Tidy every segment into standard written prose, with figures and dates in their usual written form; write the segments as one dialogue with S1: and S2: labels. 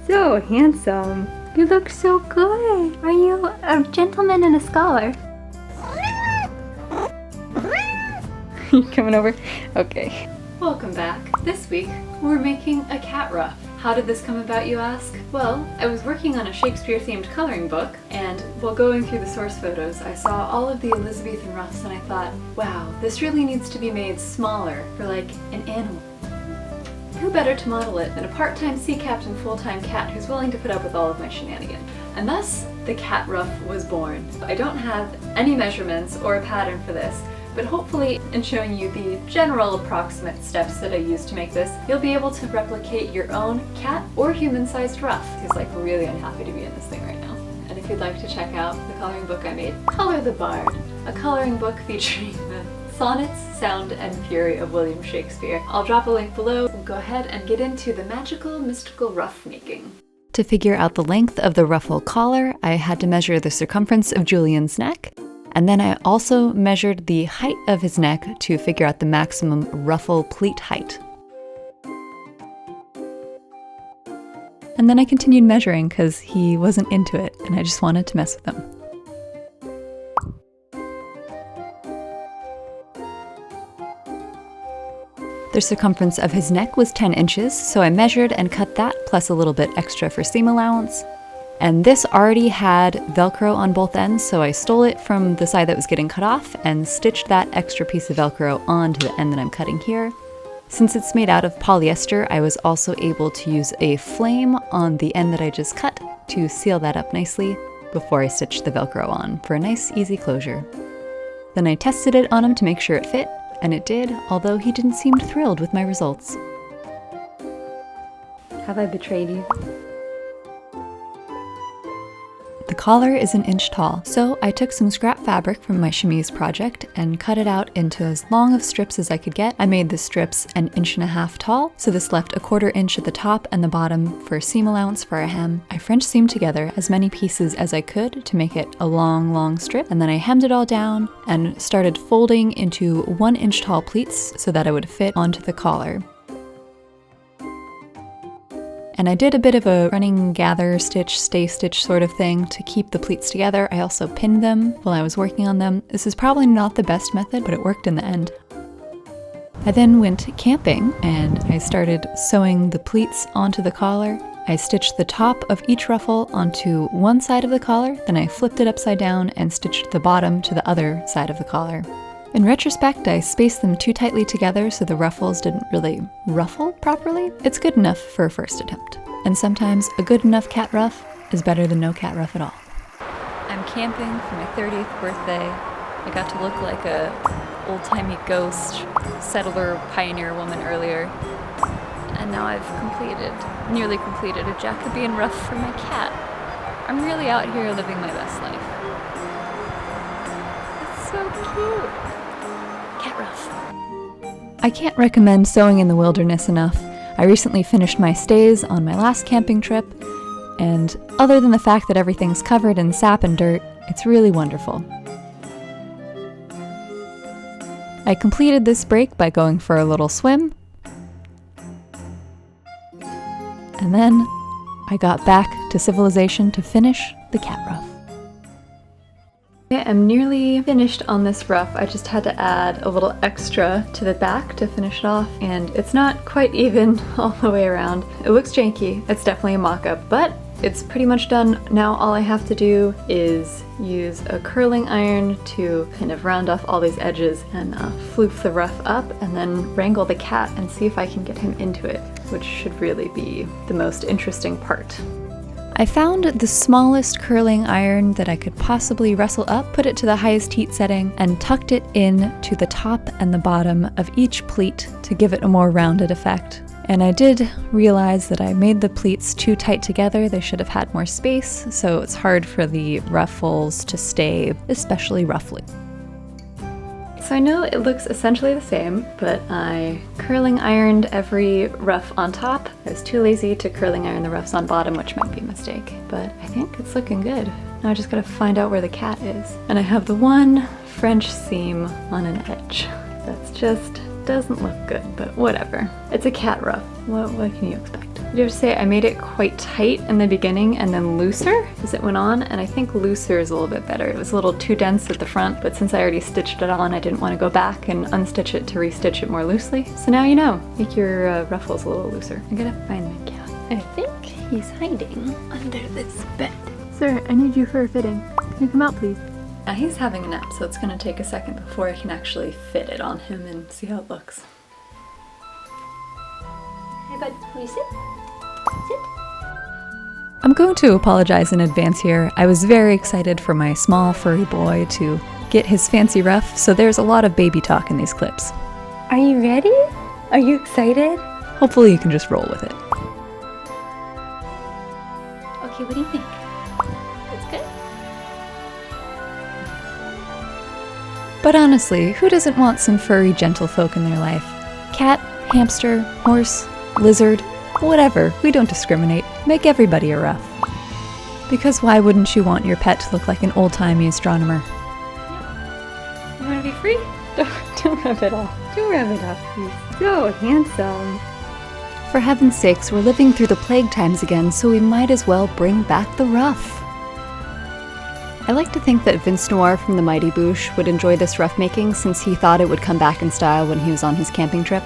S1: so handsome. You look so good. Are you a gentleman and a scholar? You coming over? Okay. Welcome back. This week, we're making a cat ruff. How did this come about, you ask? Well, I was working on a Shakespeare-themed coloring book, and while going through the source photos, I saw all of the Elizabethan Ruffs, and I thought, wow, this really needs to be made smaller for like an animal. Who better to model it than a part-time sea captain, full-time cat who's willing to put up with all of my shenanigans? And thus, the cat ruff was born. I don't have any measurements or a pattern for this, but hopefully in showing you the general approximate steps that I used to make this, you'll be able to replicate your own cat or human-sized ruff. He's like really unhappy to be in this thing right now. And if you'd like to check out the coloring book I made, Color the Bard, a coloring book featuring the sonnets, sound, and fury of William Shakespeare. I'll drop a link below. We'll go ahead and get into the magical, mystical ruff making. To figure out the length of the ruffle collar, I had to measure the circumference of Julian's neck. And then I also measured the height of his neck to figure out the maximum ruffle pleat height. And then I continued measuring because he wasn't into it and I just wanted to mess with him. The circumference of his neck was 10 inches, so I measured and cut that plus a little bit extra for seam allowance. And this already had Velcro on both ends, so I stole it from the side that was getting cut off and stitched that extra piece of Velcro onto the end that I'm cutting here. Since it's made out of polyester, I was also able to use a flame on the end that I just cut to seal that up nicely before I stitched the Velcro on for a nice easy closure. Then I tested it on him to make sure it fit, and it did, although he didn't seem thrilled with my results. Have I betrayed you? The collar is an inch tall, so I took some scrap fabric from my chemise project and cut it out into as long of strips as I could get. I made the strips 1.5 inches tall, so this left 1/4 inch at the top and the bottom for seam allowance for a hem. I French seamed together as many pieces as I could to make it a long strip, and then I hemmed it all down and started folding into 1 inch tall pleats so that it would fit onto the collar. And I did a bit of a running gather stitch, stay stitch sort of thing to keep the pleats together. I also pinned them while I was working on them. This is probably not the best method, but it worked in the end. I then went camping and I started sewing the pleats onto the collar. I stitched the top of each ruffle onto one side of the collar, then I flipped it upside down and stitched the bottom to the other side of the collar. In retrospect, I spaced them too tightly together so the ruffles didn't really ruffle properly. It's good enough for a first attempt. And sometimes a good enough cat ruff is better than no cat ruff at all. I'm camping for my 30th birthday. I got to look like a old-timey ghost, settler, pioneer woman earlier. And now I've nearly completed a Jacobean ruff for my cat. I'm really out here living my best life. It's so cute. Cat ruff. I can't recommend sewing in the wilderness enough. I recently finished my stays on my last camping trip, and other than the fact that everything's covered in sap and dirt, it's really wonderful. I completed this break by going for a little swim, and then I got back to civilization to finish the cat ruff. I am nearly finished on this ruff. I just had to add a little extra to the back to finish it off, and it's not quite even all the way around. It looks janky. It's definitely a mock-up, but it's pretty much done. Now all I have to do is use a curling iron to kind of round off all these edges and floof the ruff up, and then wrangle the cat and see if I can get him into it, which should really be the most interesting part. I found the smallest curling iron that I could possibly wrestle up, put it to the highest heat setting, and tucked it in to the top and the bottom of each pleat to give it a more rounded effect. And I did realize that I made the pleats too tight together. They should have had more space, so it's hard for the ruffles to stay especially roughly. So I know it looks essentially the same, but I curling ironed every ruff on top. I was too lazy to curling iron the ruffs on bottom, which might be a mistake, but I think it's looking good. Now I just gotta find out where the cat is. And I have the one French seam on an edge. That's just doesn't look good, but whatever. It's a cat ruff. What can you expect? I do have to say I made it quite tight in the beginning and then looser as it went on, and I think looser is a little bit better. It was a little too dense at the front, but since I already stitched it on, I didn't want to go back and unstitch it to restitch it more loosely. So now you know, make your ruffles a little looser. I gotta find my cat. I think he's hiding under this bed. Sir, I need you for a fitting. Can you come out, please? Now he's having a nap, so it's gonna take a second before I can actually fit it on him and see how it looks.
S2: Hey bud, will you sit? Sit.
S1: I'm going to apologize in advance here. I was very excited for my small furry boy to get his fancy ruff, so there's a lot of baby talk in these clips.
S2: Are you ready? Are you excited?
S1: Hopefully you can just roll with it.
S2: Okay, what do you think? It's good?
S1: But honestly, who doesn't want some furry gentlefolk in their life? Cat, hamster, horse, lizard, whatever, we don't discriminate. Make everybody a ruff. Because why wouldn't you want your pet to look like an old-timey astronomer?
S2: You want to be free? Don't rub it off. Don't rub it off, he's so handsome.
S1: For heaven's sakes, we're living through the plague times again, so we might as well bring back the ruff. I like to think that Vince Noir from the Mighty Boosh would enjoy this ruff making since he thought it would come back in style when he was on his camping trip.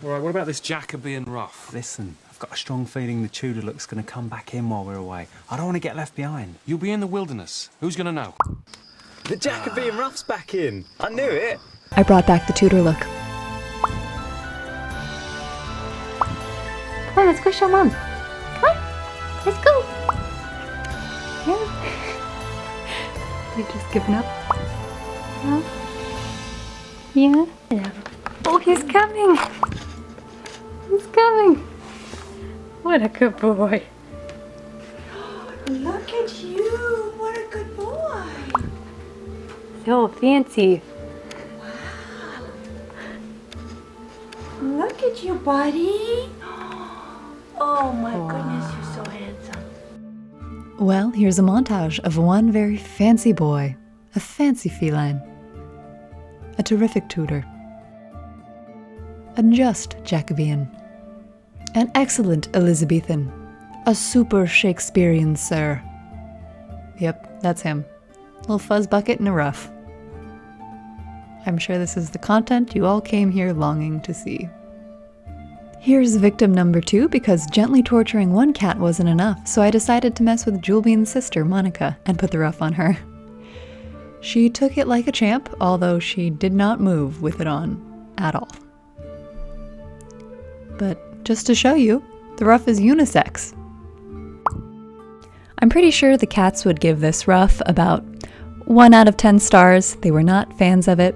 S3: Alright, what about this Jacobean Ruff?
S4: Listen, I've got a strong feeling the Tudor look's going to come back in while we're away. I don't want to get left behind.
S3: You'll be in the wilderness. Who's gonna know?
S4: The Jacobean Ruff's back in. I knew it.
S1: I brought back the Tudor look.
S2: Come on, let's go show Mom. Come on, let's go. Yeah.
S1: You've just given up?
S2: Yeah? Yeah. Oh, he's coming. He's coming. What a good boy.
S5: Look at you! What a good boy!
S2: So fancy.
S5: Wow! Look at you, buddy! Oh my goodness, you're so handsome.
S1: Well, here's a montage of one very fancy boy, a fancy feline, a terrific Tudor, a just Jacobean, an excellent Elizabethan, a super Shakespearian sir. Yep, that's him. Little fuzz bucket and a ruff. I'm sure this is the content you all came here longing to see. Here's victim number 2 because gently torturing one cat wasn't enough, so I decided to mess with Jacobean's sister, Monica, and put the ruff on her. She took it like a champ, although she did not move with it on at all. But just to show you, the ruff is unisex. I'm pretty sure the cats would give this ruff about 1 out of 10 stars. They were not fans of it,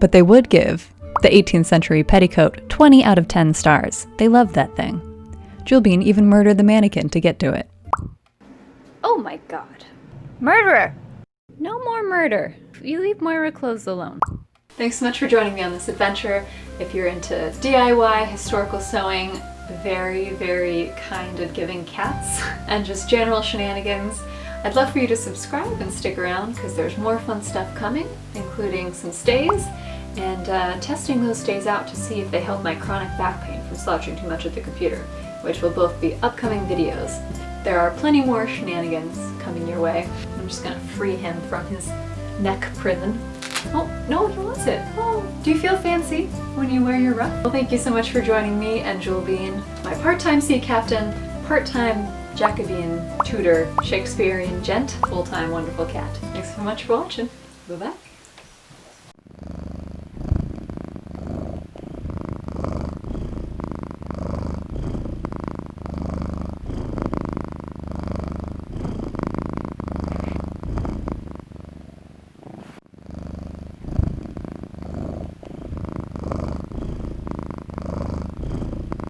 S1: but they would give the 18th century petticoat 20 out of 10 stars. They loved that thing. Jacobean even murdered the mannequin to get to it.
S2: Oh my god. Murderer! No more murder. You leave Moira clothes alone.
S1: Thanks so much for joining me on this adventure. If you're into DIY, historical sewing, very, very kind at giving cats, and just general shenanigans, I'd love for you to subscribe and stick around because there's more fun stuff coming, including some stays, and testing those stays out to see if they help my chronic back pain from slouching too much at the computer, which will both be upcoming videos. There are plenty more shenanigans coming your way. I'm just gonna free him from his neck prison. Oh, no, he wants it. Oh, do you feel fancy when you wear your ruff? Well, thank you so much for joining me and Jacobean, my part-time sea captain, part-time Jacobean Tudor Shakespearean gent, full-time wonderful cat. Thanks so much for watching. Bye-bye.